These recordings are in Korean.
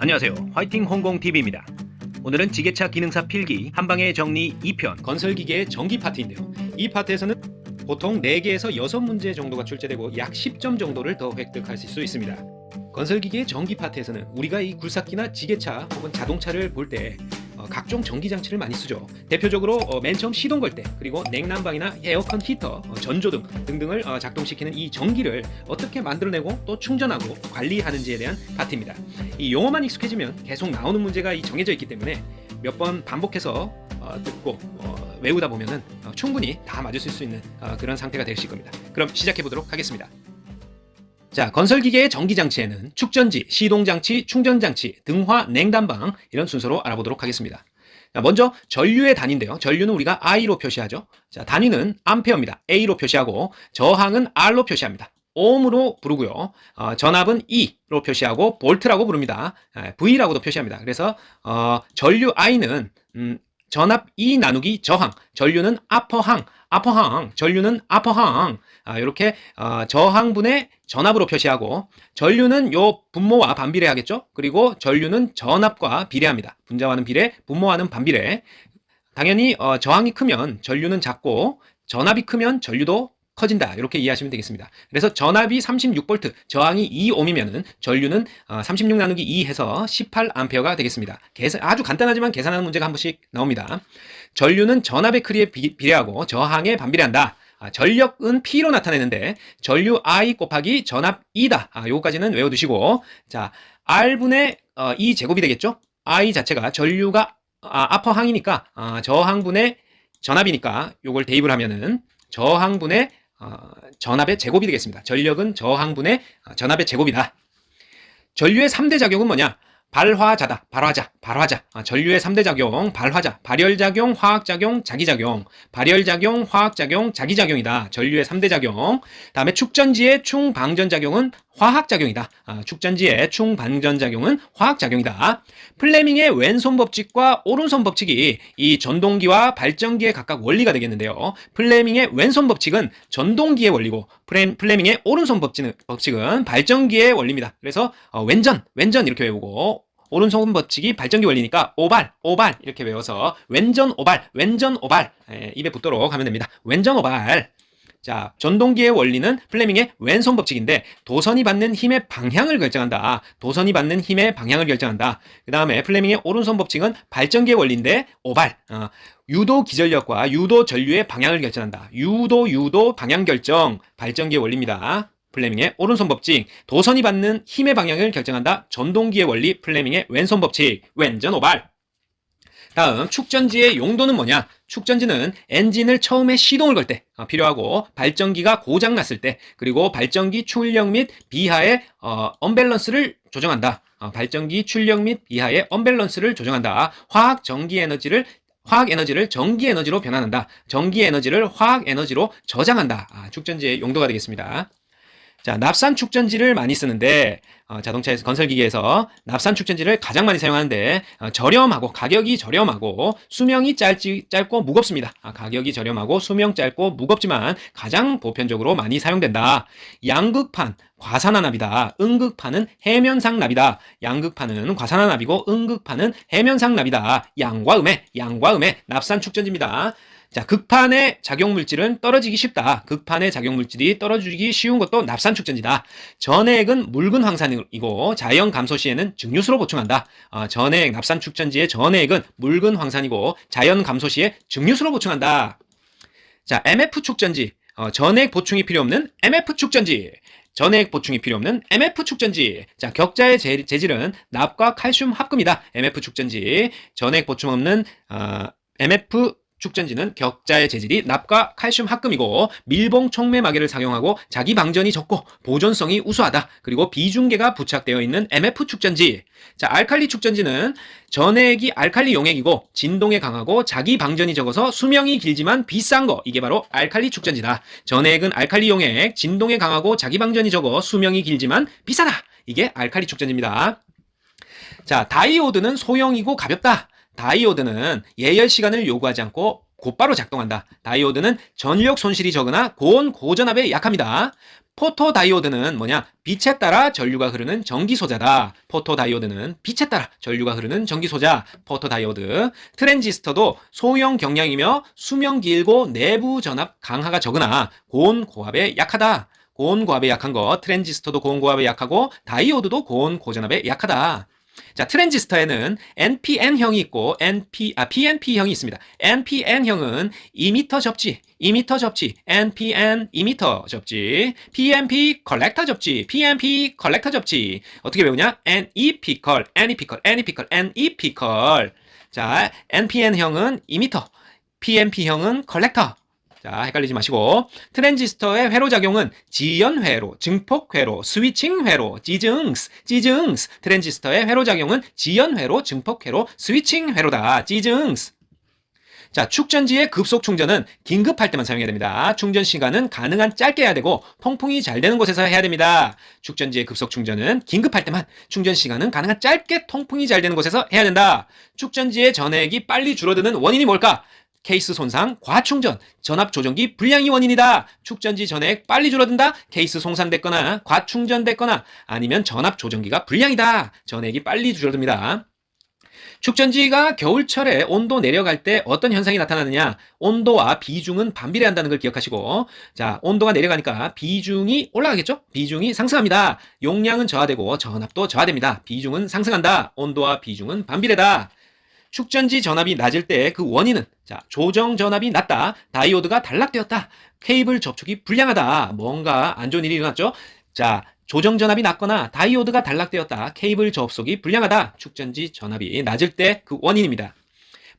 안녕하세요. 화이팅 홍공TV입니다. 오늘은 지게차 기능사 필기 한방의 정리 2편 건설기계의 전기 파트인데요. 이 파트에서는 보통 4개에서 6문제 정도가 출제되고 약 10점 정도를 더 획득하실 수 있습니다. 건설기계의 전기 파트에서는 우리가 이 굴삭기나 지게차 혹은 자동차를 볼 때 각종 전기장치를 많이 쓰죠. 대표적으로 맨 처음 시동 걸 때, 그리고 냉난방이나 에어컨 히터, 전조등 등등을 작동시키는 이 전기를 어떻게 만들어내고 또 충전하고 관리하는지에 대한 파트입니다. 이 용어만 익숙해지면 계속 나오는 문제가 정해져 있기 때문에 몇 번 반복해서 듣고 외우다 보면은 충분히 다 맞으실 수 있는 그런 상태가 되실 겁니다. 그럼 시작해 보도록 하겠습니다. 자, 건설기계의 전기장치에는 축전지, 시동장치, 충전장치, 등화, 냉난방 이런 순서로 알아보도록 하겠습니다. 자, 먼저 전류의 단위인데요. 전류는 우리가 I로 표시하죠. 자, 단위는 암페어입니다. A로 표시하고 저항은 R로 표시합니다. ohm으로 부르고요. 전압은 E로 표시하고 볼트라고 부릅니다. V라고도 표시합니다. 그래서 전류 I는 전압 E 나누기 저항, 전류는 아퍼항, 전류는 아퍼항, 이렇게 저항분의 전압으로 표시하고, 전류는 요 분모와 반비례하겠죠. 그리고 전류는 전압과 비례합니다. 분자와는 비례, 분모와는 반비례. 당연히 저항이 크면 전류는 작고 전압이 크면 전류도 커진다, 이렇게 이해하시면 되겠습니다. 그래서 전압이 36V, 저항이 2ohm이면은 전류는 36 나누기 2 해서 18A가 되겠습니다. 아주 간단하지만 계산하는 문제가 한 번씩 나옵니다. 전류는 전압의 크기에 비례하고 저항에 반비례한다. 전력은 P로 나타내는데 전류 I 곱하기 전압 E다. 요거까지는 외워두시고, 자, R분의 E 제곱이 되겠죠? I 자체가 전류가 아퍼항이니까 저항분의 전압이니까 요걸 대입을 하면은 저항분의 전압의 제곱이 되겠습니다. 전력은 저항분의 전압의 제곱이다. 전류의 3대 작용은 뭐냐? 발화자다. 발화자. 전류의 3대 작용, 발화자, 발열작용, 화학작용, 자기작용. 발열작용, 화학작용, 자기작용이다. 전류의 3대 작용. 다음에 축전지의 충방전작용은 화학작용이다. 축전지의 충방전작용은 화학작용이다. 플레밍의 왼손 법칙과 오른손 법칙이 이 전동기와 발전기의 각각 원리가 되겠는데요. 플레밍의 왼손 법칙은 전동기의 원리고, 플레밍의 오른손 법칙은 발전기의 원리입니다. 그래서 왼전 이렇게 외우고, 오른손 법칙이 발전기 원리니까 오발 이렇게 외워서 왼전 오발 입에 붙도록 하면 됩니다. 왼전 오발. 자, 전동기의 원리는 플레밍의 왼손 법칙인데 도선이 받는 힘의 방향을 결정한다. 그 다음에 플레밍의 오른손 법칙은 발전기의 원리인데 오발. 유도 기전력과 유도 전류의 방향을 결정한다. 유도 방향 결정, 발전기의 원리입니다. 플레밍의 오른손 법칙, 도선이 받는 힘의 방향을 결정한다. 전동기의 원리, 플레밍의 왼손 법칙, 왼전 오발. 다음, 축전지의 용도는 뭐냐? 축전지는 엔진을 처음에 시동을 걸 때 필요하고, 발전기가 고장 났을 때, 그리고 발전기 출력 및 비하의 언밸런스를 조정한다. 화학 에너지를 전기 에너지로 변환한다. 전기 에너지를 화학 에너지로 저장한다. 축전지의 용도가 되겠습니다. 자, 납산 축전지를 많이 쓰는데 자동차에서, 건설기계에서 납산 축전지를 가장 많이 사용하는데 가격이 저렴하고 수명이 짧고 무겁습니다. 가격이 저렴하고 수명 짧고 무겁지만 가장 보편적으로 많이 사용된다. 양극판, 과산화납이다. 음극판은 해면상 납이다. 양극판은 과산화납이고 음극판은 해면상 납이다. 양과 음의 납산 축전지입니다. 자, 극판의 작용물질은 떨어지기 쉽다. 극판의 작용물질이 떨어지기 쉬운 것도 납산 축전지다. 전해액은 묽은 황산이고 자연 감소 시에는 증류수로 보충한다. 전해액, 납산 축전지의 전해액은 묽은 황산이고 자연 감소 시에 증류수로 보충한다. 자, MF 축전지. 전해액 보충이 필요 없는 MF 축전지. 자, 격자의 재질은 납과 칼슘 합금이다. MF 축전지. 전해액 보충 없는 MF 축전지는 격자의 재질이 납과 칼슘 합금이고, 밀봉 촉매 마개를 사용하고 자기 방전이 적고 보존성이 우수하다. 그리고 비중계가 부착되어 있는 MF 축전지. 자, 알칼리 축전지는 전해액이 알칼리 용액이고 진동에 강하고 자기 방전이 적어서 수명이 길지만 비싼 거, 이게 바로 알칼리 축전지다. 전해액은 알칼리 용액, 진동에 강하고 자기 방전이 적어 수명이 길지만 비싸다. 이게 알칼리 축전지입니다. 자, 다이오드는 소형이고 가볍다. 다이오드는 예열 시간을 요구하지 않고 곧바로 작동한다. 다이오드는 전력 손실이 적으나 고온 고전압에 약합니다. 포토다이오드는 뭐냐? 빛에 따라 전류가 흐르는 전기소자다. 포토다이오드는 빛에 따라 전류가 흐르는 전기소자. 포토다이오드. 트랜지스터도 소형 경량이며 수명 길고 내부 전압 강하가 적으나 고온 고압에 약하다. 고온 고압에 약한 거. 트랜지스터도 고온 고압에 약하고 다이오드도 고온 고전압에 약하다. 자, 트랜지스터에는 NPN형이 있고 PNP형이 있습니다. NPN형은 이미터 접지, NPN 이미터 접지, PNP 컬렉터 접지, PNP 컬렉터 접지. 어떻게 배우냐? NEP 컬, NEP 컬. 자, NPN형은 이미터, PNP형은 컬렉터. 자, 헷갈리지 마시고. 트랜지스터의 회로작용은 지연회로, 증폭회로, 스위칭회로, 지증스. 트랜지스터의 회로작용은 지연회로, 증폭회로, 스위칭회로다. 지증스. 자, 축전지의 급속 충전은 긴급할 때만 사용해야 됩니다. 충전 시간은 가능한 짧게 해야 되고 통풍이 잘 되는 곳에서 해야 됩니다. 축전지의 급속 충전은 긴급할 때만, 충전 시간은 가능한 짧게 통풍이 잘 되는 곳에서 해야 된다. 축전지의 전액이 빨리 줄어드는 원인이 뭘까? 케이스 손상, 과충전, 전압 조정기 불량이 원인이다. 축전지 전액 빨리 줄어든다. 케이스 손상됐거나 과충전됐거나 아니면 전압 조정기가 불량이다. 전액이 빨리 줄어듭니다. 축전지가 겨울철에 온도 내려갈 때 어떤 현상이 나타나느냐? 온도와 비중은 반비례한다는 걸 기억하시고, 자, 온도가 내려가니까 비중이 올라가겠죠? 비중이 상승합니다. 용량은 저하되고 전압도 저하됩니다. 비중은 상승한다. 온도와 비중은 반비례다. 축전지 전압이 낮을 때 그 원인은, 자, 조정 전압이 낮다. 다이오드가 단락되었다. 케이블 접촉이 불량하다. 뭔가 안 좋은 일이 일어났죠? 자, 조정 전압이 낮거나 다이오드가 단락되었다. 케이블 접속이 불량하다. 축전지 전압이 낮을 때 그 원인입니다.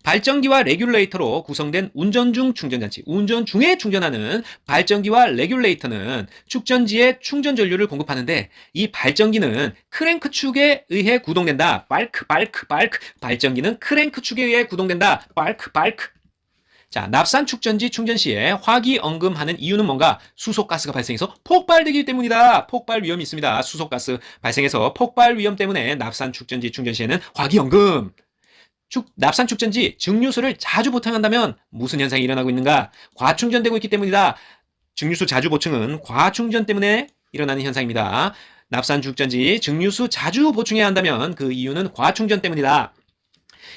발전기와 레귤레이터로 구성된 운전 중 충전장치, 운전 중에 충전하는 발전기와 레귤레이터는 축전지에 충전 전류를 공급하는데, 이 발전기는 크랭크 축에 의해 구동된다. 발크. 발전기는 크랭크 축에 의해 구동된다. 발크. 자, 납산 축전지 충전 시에 화기언금하는 이유는 뭔가? 수소가스가 발생해서 폭발되기 때문이다. 폭발 위험이 있습니다. 수소가스 발생해서 폭발 위험 때문에 납산 축전지 충전 시에는 화기언금. 납산 축전지 증류수를 자주 보충한다면 무슨 현상이 일어나고 있는가? 과충전되고 있기 때문이다. 증류수 자주 보충은 과충전 때문에 일어나는 현상입니다. 납산 축전지 증류수 자주 보충해야 한다면 그 이유는 과충전 때문이다.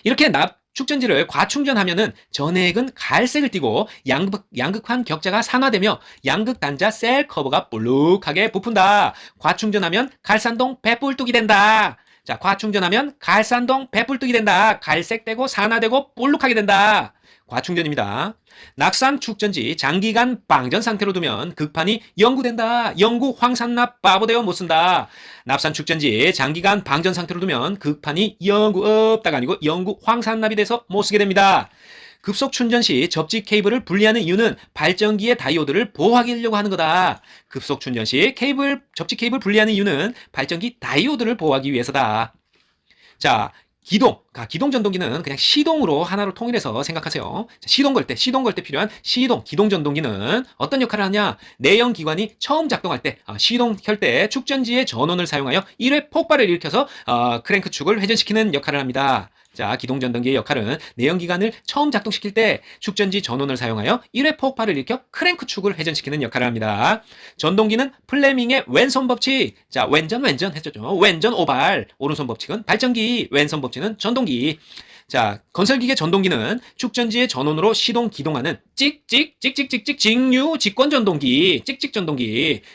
이렇게 축전지를 과충전하면은 전액은 갈색을 띠고 양극환 격자가 산화되며 양극 단자 셀 커버가 볼록하게 부푼다. 과충전하면 갈산동 배불뚝이 된다. 자, 과충전하면 갈산동 배불뚝이 된다. 갈색되고 산화되고 볼록하게 된다. 과충전입니다. 낙산 축전지 장기간 방전 상태로 두면 극판이 영구된다. 영구 황산납 바보되어 못 쓴다. 납산 축전지 장기간 방전 상태로 두면 극판이 영구 없다가 아니고 영구 황산납이 돼서 못 쓰게 됩니다. 급속 충전 시 접지 케이블을 분리하는 이유는 발전기의 다이오드를 보호하려고 하는 거다. 급속 충전 시 접지 케이블 분리하는 이유는 발전기 다이오드를 보호하기 위해서다. 자, 기동 전동기는 그냥 시동으로 하나로 통일해서 생각하세요. 시동 걸 때 필요한 기동 전동기는 어떤 역할을 하냐? 내연 기관이 처음 작동할 때, 시동 켤 때 축전지의 전원을 사용하여 1회 폭발을 일으켜서 크랭크 축을 회전시키는 역할을 합니다. 자, 기동전동기의 역할은 내연기관을 처음 작동시킬 때 축전지 전원을 사용하여 1회 폭발을 일으켜 크랭크 축을 회전시키는 역할을 합니다. 전동기는 플레밍의 왼손 법칙. 자, 왼전 했죠. 왼전 오발. 오른손 법칙은 발전기, 왼손 법칙은 전동기. 자, 건설기계 전동기는 축전지의 전원으로 시동 기동하는 찍찍 직류 직권 전동기,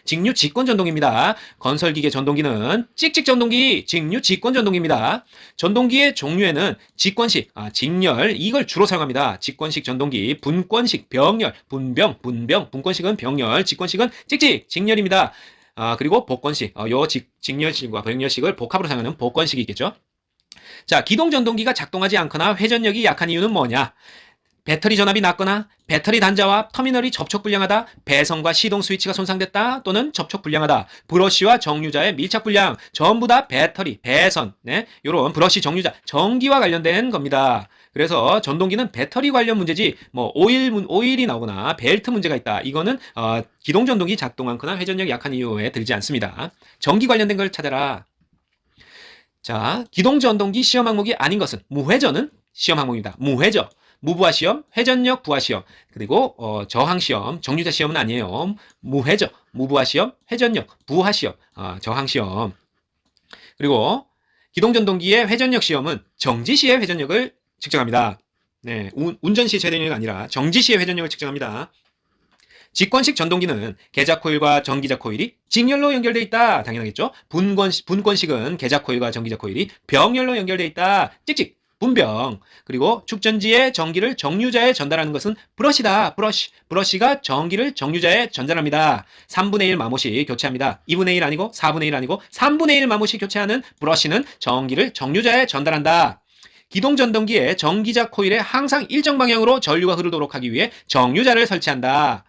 직류 직권 전동기입니다. 건설기계 전동기는 찍찍 전동기, 직류 직권 전동기입니다. 전동기의 종류에는 직권식, 직렬, 이걸 주로 사용합니다. 직권식 전동기, 분권식, 병렬, 분권식은 병렬, 직권식은 찍찍, 직렬입니다. 그리고 복권식, 직렬식과 병렬식을 복합으로 사용하는 복권식이 있겠죠. 자, 기동전동기가 작동하지 않거나 회전력이 약한 이유는 뭐냐? 배터리 전압이 낮거나 배터리 단자와 터미널이 접촉 불량하다, 배선과 시동 스위치가 손상됐다, 또는 접촉 불량하다, 브러쉬와 정류자의 밀착 불량, 전부 다 배터리, 배선, 요런 브러쉬 정류자, 전기와 관련된 겁니다. 그래서 전동기는 배터리 관련 문제지, 오일이 나오거나 벨트 문제가 있다. 이거는 기동전동기 작동 않거나 회전력이 약한 이유에 들지 않습니다. 전기 관련된 걸 찾아라. 자, 기동전동기 시험 항목이 아닌 것은 무회전은 시험 항목입니다. 무회전. 무부하 시험, 회전력 부하 시험, 그리고 저항 시험, 정류자 시험은 아니에요. 무회전, 무부하 시험, 회전력, 부하 시험, 저항 시험. 그리고 기동전동기의 회전력 시험은 정지 시의 회전력을 측정합니다. 네, 운전 시 회전력이 아니라 정지 시의 회전력을 측정합니다. 직권식 전동기는 계자 코일과 전기자 코일이 직렬로 연결되어 있다. 당연하겠죠. 분권식은 계자 코일과 전기자 코일이 병렬로 연결되어 있다. 찍찍. 분병. 그리고 축전지의 전기를 정류자에 전달하는 것은 브러시다. 브러시가 전기를 정류자에 전달합니다. 3분의 1 마모시 교체합니다. 2분의 1 아니고 4분의 1 아니고 3분의 1 마모시 교체하는 브러시는 전기를 정류자에 전달한다. 기동전동기의 전기자 코일에 항상 일정 방향으로 전류가 흐르도록 하기 위해 정류자를 설치한다.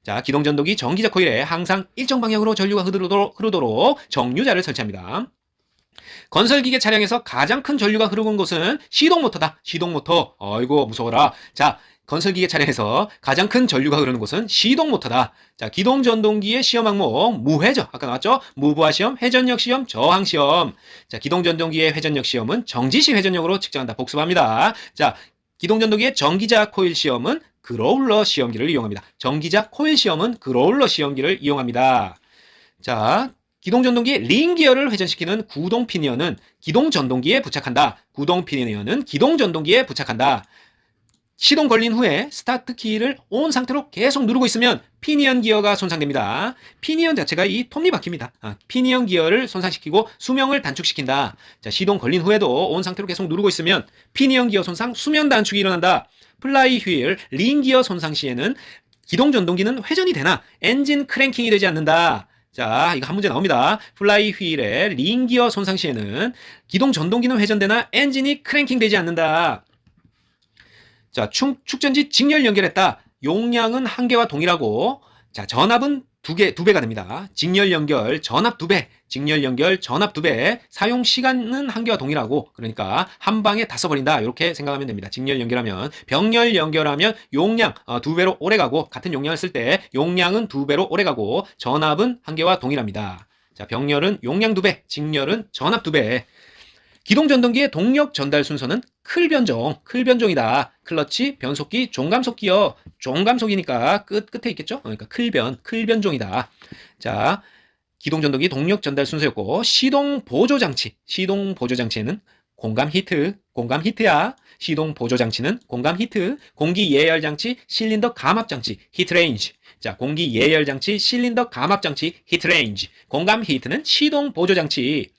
자, 기동전동기 전기자 코일에 항상 일정 방향으로 전류가 흐르도록 정류자를 설치합니다. 건설기계 차량에서 가장 큰 전류가 흐르는 곳은 시동모터다. 시동모터. 어이구 무서워라. 자, 건설기계 차량에서 가장 큰 전류가 흐르는 곳은 시동모터다. 자, 기동전동기의 시험 항목 무회전. 아까 나왔죠? 무부하 시험, 회전력 시험, 저항 시험. 자, 기동전동기의 회전력 시험은 정지시 회전력으로 측정한다. 복습합니다. 자, 기동전동기의 전기자 코일 시험은 그로울러 시험기를 이용합니다. 전기자 코일 시험은 그로울러 시험기를 이용합니다. 자, 기동전동기의 링기어를 회전시키는 구동 피니언은 기동전동기에 부착한다. 구동 피니언은 기동전동기에 부착한다. 시동 걸린 후에 스타트 키를 온 상태로 계속 누르고 있으면 피니언 기어가 손상됩니다. 피니언 자체가 이 톱니바퀴입니다. 피니언 기어를 손상시키고 수명을 단축시킨다. 자, 시동 걸린 후에도 온 상태로 계속 누르고 있으면 피니언 기어 손상, 수명 단축이 일어난다. 플라이 휠, 링 기어 손상 시에는 기동전동기는 회전이 되나 엔진 크랭킹이 되지 않는다. 자, 이거 한 문제 나옵니다. 플라이 휠의 링 기어 손상 시에는 기동전동기는 회전되나 엔진이 크랭킹 되지 않는다. 자, 축전지 직렬 연결했다. 용량은 1개와 동일하고, 자, 전압은 두 배가 됩니다. 직렬 연결, 전압 2배, 직렬 연결, 전압 2배, 사용 시간은 1개와 동일하고, 그러니까 한 방에 다 써버린다. 이렇게 생각하면 됩니다. 직렬 연결하면, 병렬 연결하면 용량 2배로 오래 가고, 같은 용량을 쓸 때 용량은 2배로 오래 가고, 전압은 1개와 동일합니다. 자, 병렬은 용량 2배, 직렬은 전압 2배. 기동전동기의 동력 전달 순서는 클변종이다. 클러치, 변속기, 종감속기요. 종감속이니까 끝에 있겠죠? 그러니까 클변종이다. 자, 기동전동기 동력 전달 순서였고, 시동보조장치에는 공감 히트야. 시동보조장치는 공감 히트, 공기예열장치, 실린더 감압장치, 히트레인지. 자, 공기예열장치, 실린더 감압장치, 히트레인지. 공감 히트는 시동보조장치.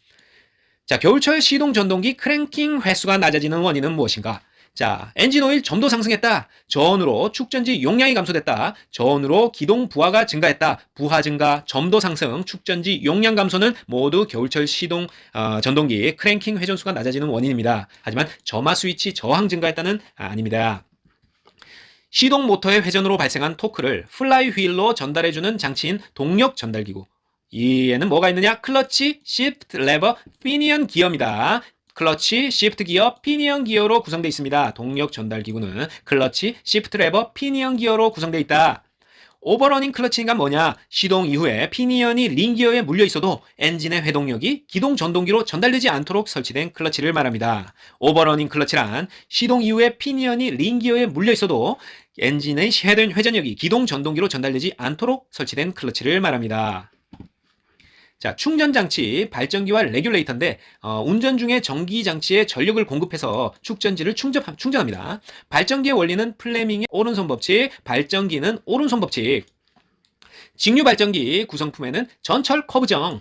자, 겨울철 시동전동기 크랭킹 횟수가 낮아지는 원인은 무엇인가? 자, 엔진오일 점도 상승했다. 저온으로 축전지 용량이 감소됐다. 저온으로 기동 부하가 증가했다. 부하 증가, 점도 상승, 축전지 용량 감소는 모두 겨울철 시동 전동기 크랭킹 회전수가 낮아지는 원인입니다. 하지만 점화 스위치 저항 증가했다는 아닙니다. 시동 모터의 회전으로 발생한 토크를 플라이 휠로 전달해주는 장치인 동력 전달기구. 이에는 뭐가 있느냐? 클러치, 시프트, 레버, 피니언 기어입니다. 클러치, 시프트 기어, 피니언 기어로 구성되어 있습니다. 동력 전달 기구는 클러치, 시프트, 레버, 피니언 기어로 구성되어 있다. 오버러닝 클러치가 뭐냐? 시동 이후에 피니언이 링 기어에 물려 있어도 엔진의 회동력이 기동 전동기로 전달되지 않도록 설치된 클러치를 말합니다. 오버러닝 클러치란 시동 이후에 피니언이 링 기어에 물려 있어도 엔진의 회전력이 기동 전동기로 전달되지 않도록 설치된 클러치를 말합니다. 자, 충전장치, 발전기와 레귤레이터인데 운전 중에 전기장치에 전력을 공급해서 축전지를 충전합니다. 발전기의 원리는 플레밍의 오른손 법칙, 발전기는 오른손 법칙. 직류 발전기 구성품에는 전철 커브정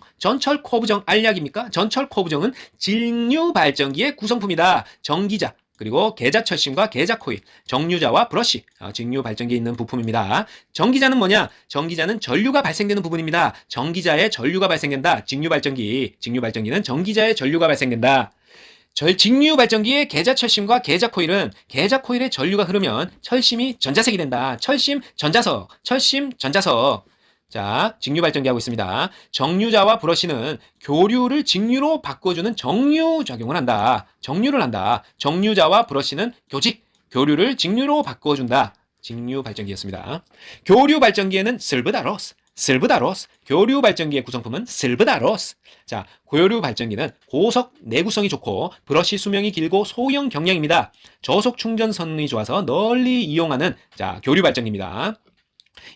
알약입니까? 전철 커브정은 직류 발전기의 구성품이다. 전기자, 그리고 계자 철심과 계자 코일, 정류자와 브러쉬, 직류 발전기에 있는 부품입니다. 전기자는 뭐냐? 전기자는 전류가 발생되는 부분입니다. 전기자에 전류가 발생된다. 직류 발전기는 전기자에 전류가 발생된다. 직류 발전기의 계자 철심과 계자 코일은 계자 코일에 전류가 흐르면 철심이 전자색이 된다. 철심 전자석. 자, 직류 발전기 하고 있습니다. 정류자와 브러쉬는 교류를 직류로 바꿔주는 정류작용을 한다. 정류자와 브러쉬는 교류를 직류로 바꿔준다. 직류 발전기였습니다. 교류 발전기에는 슬브다로스, 슬브다로스. 교류 발전기의 구성품은 슬브다로스. 자, 교류 발전기는 고속 내구성이 좋고 브러쉬 수명이 길고 소형 경량입니다. 저속 충전 성능이 좋아서 널리 이용하는 교류 발전기입니다.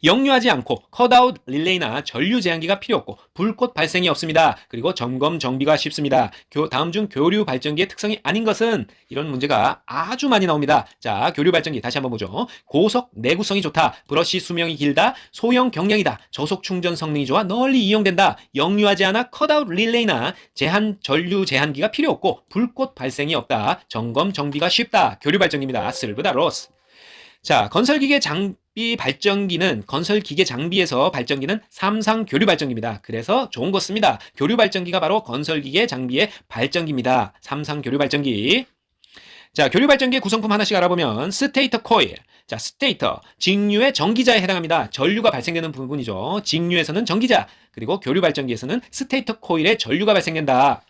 역류하지 않고 컷아웃 릴레이나 전류 제한기가 필요 없고 불꽃 발생이 없습니다. 그리고 점검 정비가 쉽습니다. 다음 중 교류 발전기의 특성이 아닌 것은 이런 문제가 아주 많이 나옵니다. 자, 교류 발전기 다시 한번 보죠. 고속 내구성이 좋다. 브러쉬 수명이 길다. 소형 경량이다. 저속 충전 성능이 좋아 널리 이용된다. 역류하지 않아 컷아웃 릴레이나 전류 제한기가 필요 없고 불꽃 발생이 없다. 점검 정비가 쉽다. 교류 발전기입니다. 슬브다로스. 자, 건설기계 장비에서 발전기는 삼상 교류 발전기입니다. 그래서 좋은 거 씁니다. 교류 발전기가 바로 건설기계 장비의 발전기입니다. 삼상 교류 발전기. 자, 교류 발전기의 구성품 하나씩 알아보면 스테이터 코일. 자, 스테이터, 직류의 전기자에 해당합니다. 전류가 발생되는 부분이죠. 직류에서는 전기자, 그리고 교류 발전기에서는 스테이터 코일에 전류가 발생된다.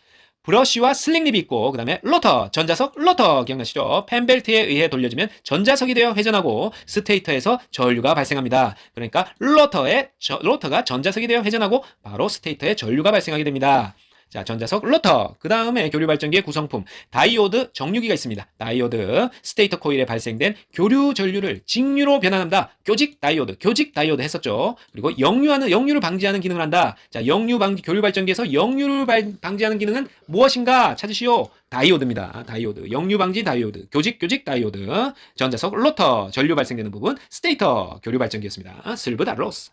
브러쉬와 슬링립이 있고 그 다음에 로터, 전자석 로터 기억나시죠? 펜벨트에 의해 돌려지면 전자석이 되어 회전하고 스테이터에서 전류가 발생합니다. 그러니까 로터가 전자석이 되어 회전하고 바로 스테이터에 전류가 발생하게 됩니다. 자, 전자석 로터. 그 다음에 교류 발전기의 구성품 다이오드 정류기가 있습니다. 다이오드, 스테이터 코일에 발생된 교류 전류를 직류로 변환한다. 교직 다이오드 했었죠. 그리고 역류를 방지하는 기능을 한다. 자, 교류 발전기에서 역류를 방지하는 기능은 무엇인가 찾으시오. 다이오드입니다. 다이오드, 역류 방지 다이오드, 교직 다이오드, 전자석 로터, 전류 발생되는 부분 스테이터 교류 발전기였습니다. 슬브다로스.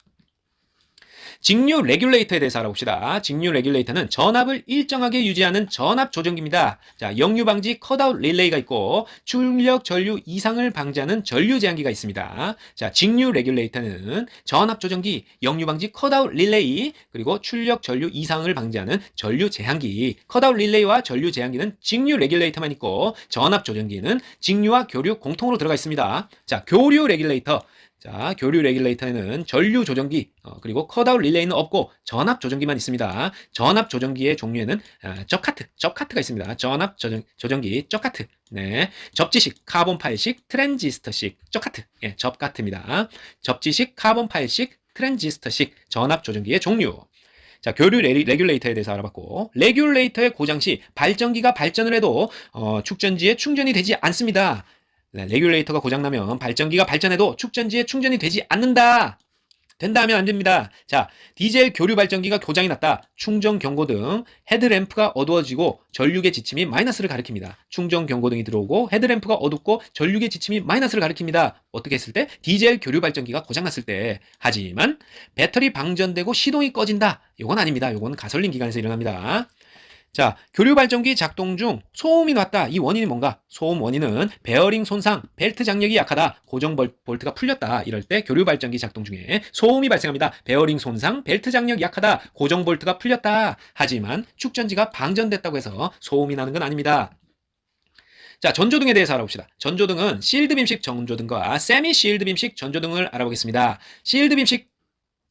직류 레귤레이터에 대해서 알아봅시다. 직류 레귤레이터는 전압을 일정하게 유지하는 전압 조정기입니다. 자, 역류 방지 컷아웃 릴레이가 있고 출력 전류 이상을 방지하는 전류 제한기가 있습니다. 자, 직류 레귤레이터는 전압 조정기, 역류 방지 컷아웃 릴레이, 그리고 출력 전류 이상을 방지하는 전류 제한기. 컷아웃 릴레이와 전류 제한기는 직류 레귤레이터만 있고 전압 조정기는 직류와 교류 공통으로 들어가 있습니다. 자, 교류 레귤레이터. 자, 교류 레귤레이터에는 전류 조정기, 그리고 컷아웃 릴레이는 없고 전압 조정기만 있습니다. 전압 조정기의 종류에는 접카트가 있습니다. 전압 조정기 접카트. 네, 접지식 카본 파일식 트랜지스터식 접카트. 예, 접카트입니다. 접지식 카본 파일식 트랜지스터식 전압 조정기의 종류. 자, 교류 레귤레이터에 대해서 알아봤고, 레귤레이터의 고장 시 발전기가 발전을 해도 축전지에 충전이 되지 않습니다. 네, 레귤레이터가 고장나면 발전기가 발전해도 축전지에 충전이 되지 않는다. 된다 하면 안 됩니다. 자, 디젤 교류 발전기가 고장이 났다. 충전 경고등, 헤드램프가 어두워지고 전류계 지침이 마이너스를 가리킵니다. 충전 경고등이 들어오고 헤드램프가 어둡고 전류계 지침이 마이너스를 가리킵니다. 어떻게 했을 때? 디젤 교류 발전기가 고장났을 때. 하지만 배터리 방전되고 시동이 꺼진다. 이건 아닙니다. 이건 가솔린 기관에서 일어납니다. 자, 교류 발전기 작동 중 소음이 났다. 이 원인이 뭔가? 소음 원인은 베어링 손상, 벨트 장력이 약하다, 고정 볼트가 풀렸다. 이럴 때 교류 발전기 작동 중에 소음이 발생합니다. 베어링 손상, 벨트 장력이 약하다, 고정 볼트가 풀렸다. 하지만 축전지가 방전됐다고 해서 소음이 나는 건 아닙니다. 자, 전조등에 대해서 알아봅시다. 전조등은 실드빔식 전조등과 세미 실드빔식 전조등을 알아보겠습니다. 실드빔식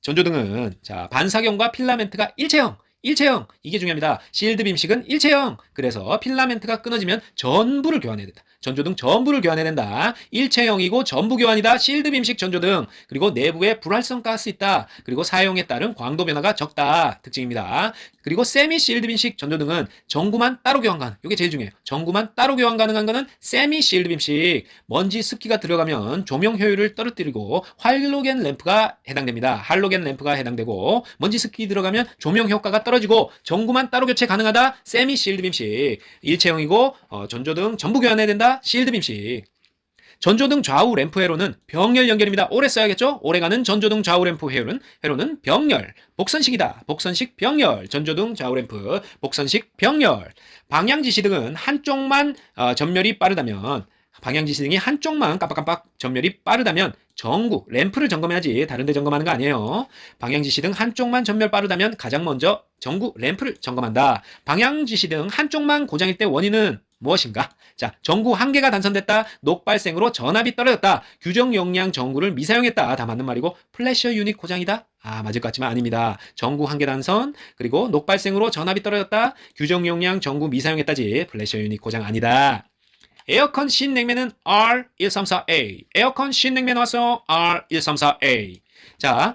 전조등은 반사경과 필라멘트가 일체형, 이게 중요합니다. 실드 빔식은 일체형. 그래서 필라멘트가 끊어지면 전부를 교환해야 된다. 전조등 전부를 교환해야 된다. 일체형이고 전부 교환이다. 실드 빔식 전조등. 그리고 내부에 불활성 가스 있다. 그리고 사용에 따른 광도 변화가 적다. 특징입니다. 그리고 세미 실드 빔식 전조등은 전구만 따로 교환 가능. 이게 제일 중요해요. 전구만 따로 교환 가능한 거는 세미 실드 빔식. 먼지 습기가 들어가면 조명 효율을 떨어뜨리고 할로겐 램프가 해당됩니다. 할로겐 램프가 해당되고 먼지 습기 들어가면 조명 효과가 떨어지고 전구만 따로 교체 가능하다. 세미 실드 빔식. 일체형이고 전조등 전부 교환해야 된다. 실드 빔식. 전조등 좌우 램프 회로는 병렬 연결입니다. 오래 써야겠죠? 오래가는 전조등 좌우 램프 회로는 병렬. 복선식이다. 복선식 병렬. 전조등 좌우 램프 복선식 병렬. 방향지시등은 한쪽만 전멸이 빠르다면, 방향지시등이 한쪽만 깜빡깜빡 전멸이 빠르다면 전구, 램프를 점검해야지 다른 데 점검하는 거 아니에요. 방향지시등 한쪽만 전멸 빠르다면 가장 먼저 전구, 램프를 점검한다. 방향지시등 한쪽만 고장일 때 원인은 무엇인가? 자, 전구 한 개가 단선됐다. 녹발생으로 전압이 떨어졌다. 규정 용량 전구를 미사용했다. 다 맞는 말이고 플래셔 유닛 고장이다? 맞을 것 같지만 아닙니다. 전구 한 개 단선, 그리고 녹발생으로 전압이 떨어졌다. 규정 용량 전구 미사용했다지 플래셔 유닛 고장 아니다. 에어컨 신냉매는 R134A. 에어컨 신냉매 나왔어. R134A. 자,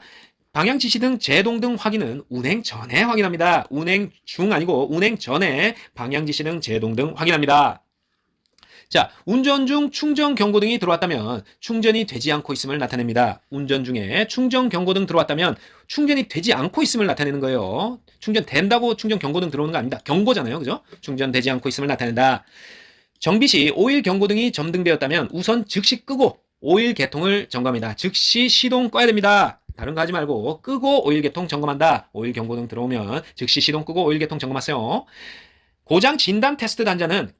방향 지시 등 제동 등 확인은 운행 전에 확인합니다. 운행 중 아니고 운행 전에 방향 지시 등 제동 등 확인합니다. 자, 운전 중 충전 경고등이 들어왔다면 충전이 되지 않고 있음을 나타냅니다. 운전 중에 충전 경고등 들어왔다면 충전이 되지 않고 있음을 나타내는 거예요. 충전된다고 충전 경고등 들어오는 거 아닙니다. 경고잖아요. 그죠? 충전되지 않고 있음을 나타낸다. 정비 시 오일 경고등이 점등되었다면 우선 즉시 끄고 오일 개통을 점검합니다. 즉시 시동 꺼야 됩니다. 다른 거 하지 말고 끄고 오일 개통 점검한다. 오일 경고등 들어오면 즉시 시동 끄고 오일 개통 점검하세요. 고장 진단 테스트 단자는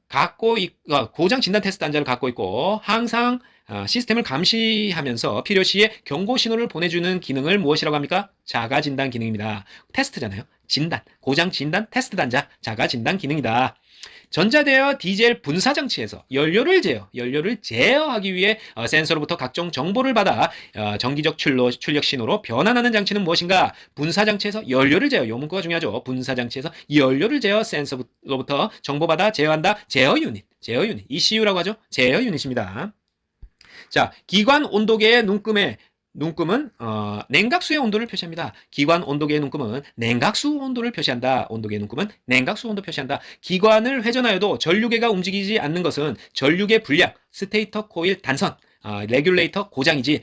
고장 진단 테스트 단자를 갖고 있고 항상 시스템을 감시하면서 필요시에 경고 신호를 보내주는 기능을 무엇이라고 합니까? 자가 진단 기능입니다. 테스트잖아요. 진단, 고장 진단 테스트 단자, 자가 진단 기능이다. 전자대와 디젤 분사 장치에서 연료를 제어하기 위해 센서로부터 각종 정보를 받아 정기적 출력 신호로 변환하는 장치는 무엇인가? 분사 장치에서 연료를 제어, 요 문구가 중요하죠. 분사 장치에서 연료를 제어, 센서로부터 정보받아 제어한다. 제어 유닛, ECU라고 하죠. 제어 유닛입니다. 자, 기관 온도계의 눈금은 냉각수의 온도를 표시합니다. 기관 온도계의 눈금은 냉각수 온도를 표시한다. 온도계의 눈금은 냉각수 온도 표시한다. 기관을 회전하여도 전류계가 움직이지 않는 것은 전류계 불량, 스테이터 코일 단선, 레귤레이터 고장이지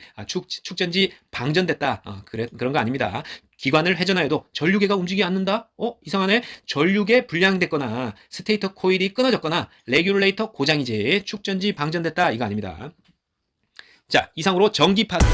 축전지 방전됐다. 그런 거 아닙니다. 기관을 회전하여도 전류계가 움직이지 않는다? 이상하네. 전류계 불량됐거나 스테이터 코일이 끊어졌거나 레귤레이터 고장이지 축전지 방전됐다. 이거 아닙니다. 자, 이상으로 전기 파트